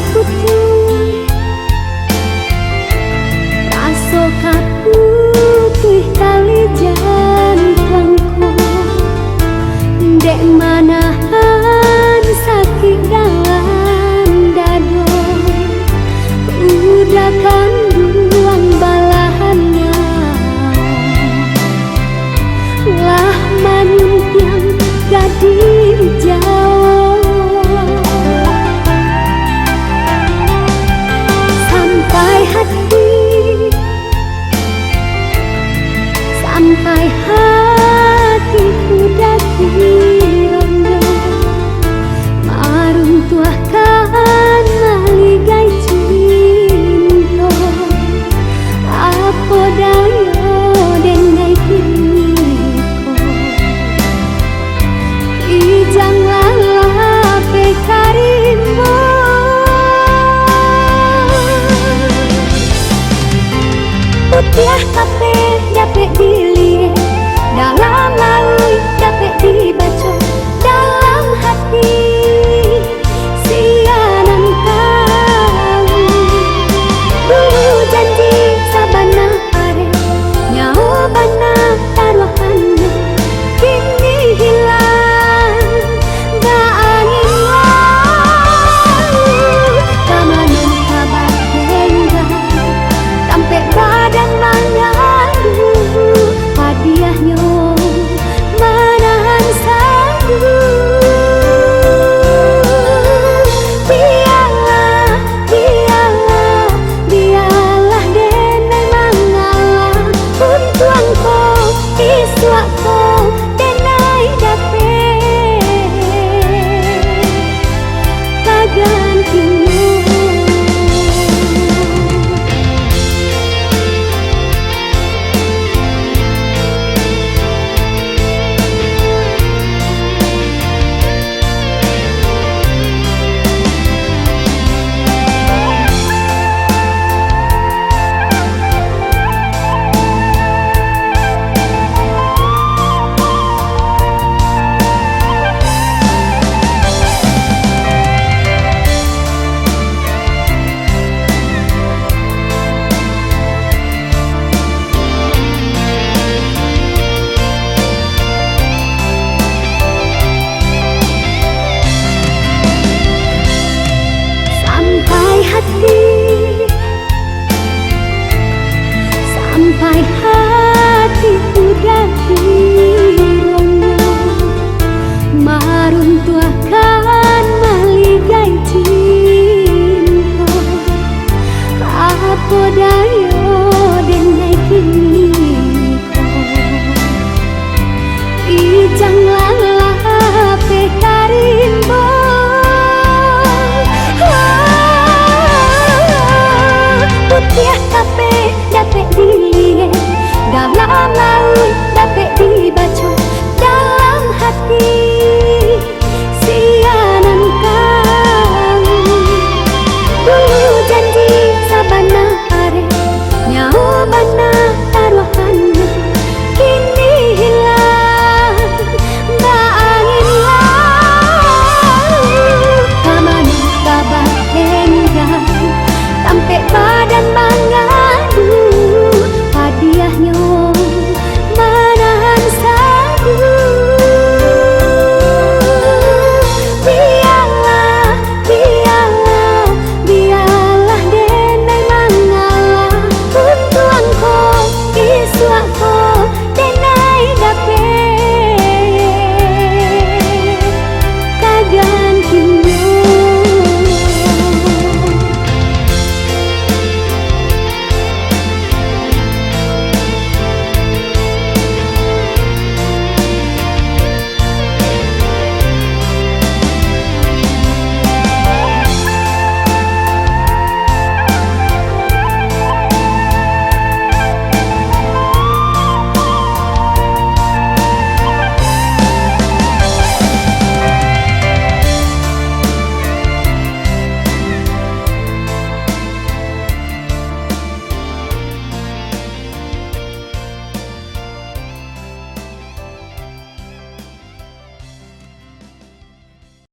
putih rasoka putih kali jantungku dek manahan sakit dalam dado udah kan buang balahannya lah manimpiang gading jauh sampai hatiku daki rondo maruntuahkan maligai cinta apa dayo dengai kiniko ijang lalape karimbo putiah kape dapet dilihat dalam laut dapet dibaca dalam hati sianan kau dulu janji sabana are nyawabana taruhannya kini hilang gak angin lalu kamanung kabar henggang sampai badan mengadu hadiahnya menahan sadu biarlah denai mangalah untuangku iswakku denai dapet kagantimu. Sampai hatiku daki rondo maruntuahkan maligai cinta apa dayo denai kiniko ijang lalape karimbo putiah